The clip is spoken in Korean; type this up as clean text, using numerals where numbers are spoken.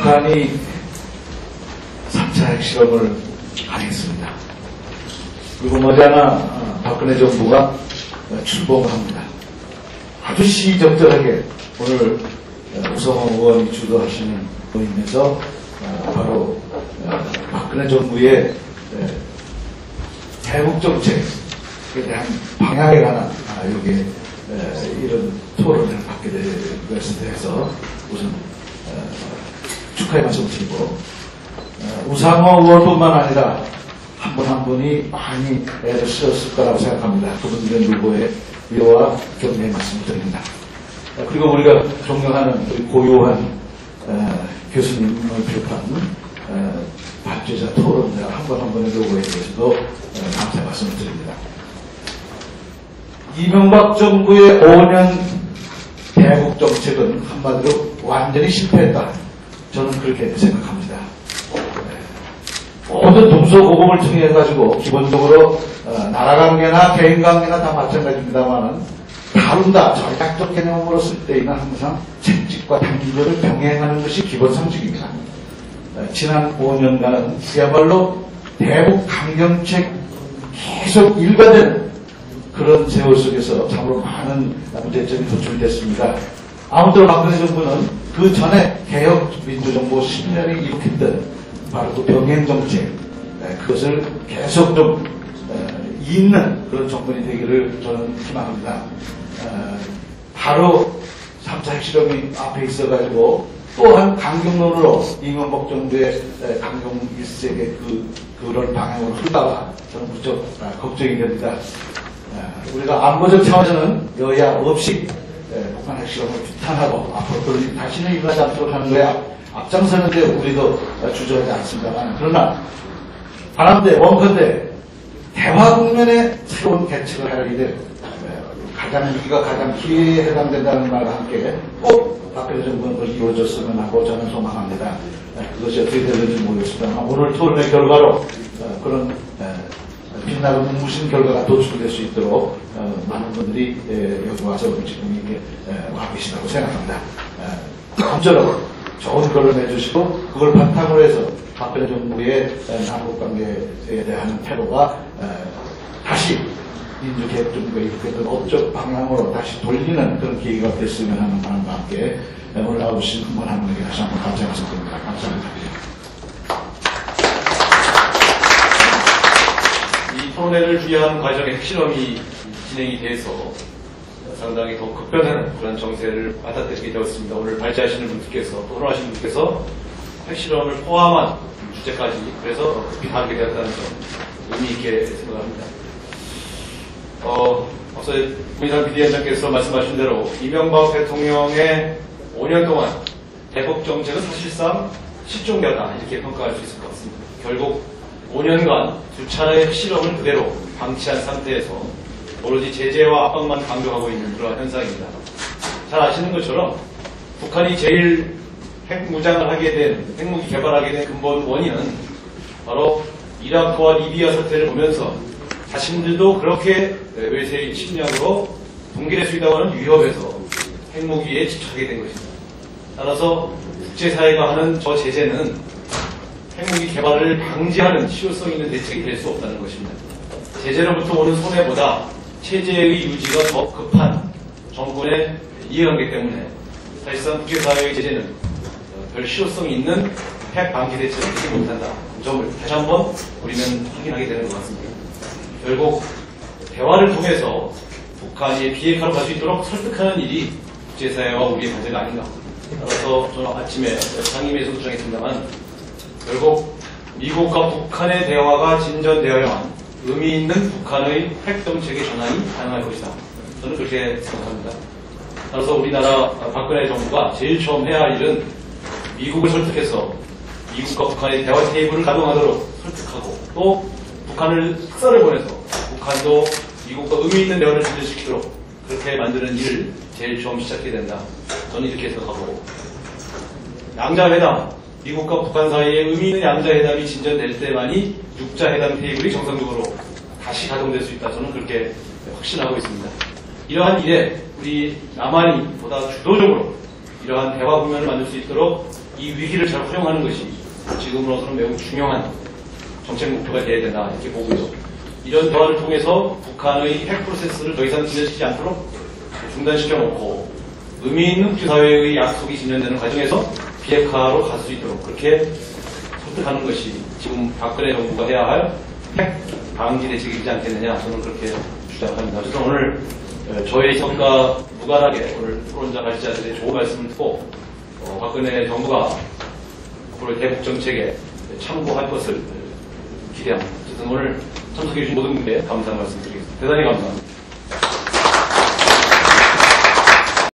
북한이 3차 핵실험을 하겠습니다. 그리고 머지않아 박근혜 정부가 출범을 합니다. 아주 시적절하게 오늘 우성호 의원이 주도하시는 모임에서 바로 박근혜 정부의 대북 정책에 대한 방향에 관한 여기에 이런 토론을 받게 된 것에 대해서 우선 축하의 말씀을 드리고, 우상호 의원뿐만 아니라 한 분 한 분이 많이 애를 쓰셨을 거라고 생각합니다. 그분들의 누구의 위로와 격려의 말씀을 드립니다. 그리고 우리가 존경하는 우리 고요한 교수님을 비롯한 발제자 토론자 한 분 한 분의 노고에 대해서도 감사의 말씀을 드립니다. 이명박 정부의 5년 대북 정책은 한마디로 완전히 실패했다. 저는 그렇게 생각합니다. 모든 동서고금을 통해 가지고 기본적으로 나라 관계나 개인 관계나 다 마찬가지입니다만은 다룬다 전략적 개념으로 쓸 때에는 항상 책직과 단결을 병행하는 것이 기본 상식입니다. 지난 5년간은 그야말로 대북 강경책 계속 일관되는 그런 세월 속에서 참으로 많은 문제점이 도출됐습니다. 아무쪼록 박근혜 정부는 그 전에 개혁 민주정부 10년이 일으켰던 바로 그 병행정책, 그것을 계속 좀 잇는 그런 정권이 되기를 저는 희망합니다. 바로 3차 핵실험이 앞에 있어가지고 또한 강경론으로 이명박 정부의 강경 일색의 그런 방향으로 흘러가 저는 무척 걱정이 됩니다. 우리가 안보적 차원에서는 여야 없이 북한 핵실험을 규탄하고 앞으로 그런 다시는 일어나지 않도록 하는 거야 앞장서는데 우리도 주저하지 않습니다만, 그러나 바람대 원컨대 대화 국면에 새로운 개척을 하려게 될 위기가 가장 기회에 해당된다는 말과 함께 꼭 박근혜 정부는 그걸 이루어졌으면 하고 저는 소망합니다. 그것이 어떻게 될는지 모르겠습니다만 오늘 토론의 결과로 그런 빛나는 눈부신 결과가 도출될 수 있도록 많은 분들이 여기 와서 지금 이렇게 와 계시다고 생각합니다. 아무쪼록 좋은 글을 내주시고 그걸 바탕으로 해서 박근혜 정부의 남북관계에 대한 태도가 다시 민주개혁 정부가 이렇게 업적 방향으로 다시 돌리는 그런 계기가 됐으면 하는 바람과 함께 오늘 나오신 한 분 한 분에게 다시 한번 감사의 말씀드립니다. 감사합니다. 이 토론회를 주의하는 과정에 핵실험이 진행이 돼서 상당히 더 급변하는 그런 정세를 받아들이게 되었습니다. 오늘 발제하시는 분들께서, 토론하시는 분께서 핵실험을 포함한 주제까지 그래서 급히 다루게 되었다는 점 의미 있게 생각합니다. 앞서 문희상 비대위원장께서 말씀하신 대로 이명박 대통령의 5년 동안 대북 정책은 사실상 실종되었다 이렇게 평가할 수 있을 것 같습니다. 결국 5년간 두 차례의 핵실험을 그대로 방치한 상태에서 오로지 제재와 압박만 강조하고 있는 그러한 현상입니다. 잘 아시는 것처럼 북한이 제일 핵무장을 하게 된, 핵무기 개발하게 된 근본 원인은 바로 이라크와 리비아 사태를 보면서 자신들도 그렇게 외세의 침략으로 동결할 수 있다고 하는 위협에서 핵무기에 집착하게 된 것입니다. 따라서 국제사회가 하는 저 제재는 핵무기 개발을 방지하는 실효성 있는 대책이 될 수 없다는 것입니다. 제재로부터 오는 손해보다 체제의 유지가 더 급한 정권의 이해관계 때문에 사실상 국제사회의 제재는 별 실효성이 있는 핵 방지 대책을 하지 못한다. 그 점을 다시 한번 우리는 확인하게 되는 것 같습니다. 결국 대화를 통해서 북한이 비핵화로 갈 수 있도록 설득하는 일이 국제사회와 우리의 관계가 아닌가. 따라서 저는 아침에 상임위에서도 주장했습니다만 결국 미국과 북한의 대화가 진전되어야만 의미 있는 북한의 핵정책의 전환이 가능할 것이다. 저는 그렇게 생각합니다. 따라서 우리나라 박근혜 정부가 제일 처음 해야 할 일은 미국을 설득해서 미국과 북한의 대화 테이블을 가동하도록 설득하고 또 북한을 특사를 보내서 북한도 미국과 의미 있는 대화를 진전시키도록 그렇게 만드는 일을 제일 처음 시작해야 된다. 저는 이렇게 생각하고 양자회담, 미국과 북한 사이에 의미 있는 양자회담이 진전될 때만이 육자회담 테이블이 정상적으로 다시 가동될 수 있다. 저는 그렇게 확신하고 있습니다. 이러한 일에 우리 남한이 보다 주도적으로 이러한 대화 국면을 만들 수 있도록 이 위기를 잘 활용하는 것이 지금으로서는 매우 중요한 정책 목표가 되어야 된다 이렇게 보고요. 이런 대화를 통해서 북한의 핵 프로세스를 더 이상 진전시키지 않도록 중단시켜놓고 의미 있는 국제사회의 약속이 진전되는 과정에서 비핵화로 갈 수 있도록 그렇게 설득하는 것이 지금 박근혜 정부가 해야 할 핵 방지 대책이지 않겠느냐 저는 그렇게 주장합니다. 그래서 오늘 저의 생각과 무관하게 오늘 토론자 발제자들의 좋은 말씀을 듣고 박근혜 정부가 앞으로 대북 정책에 참고할 것을 기대합니다. 어쨌든 오늘 참석해 주신 모든 분께 감사의 말씀 드리겠습니다. 대단히 감사합니다.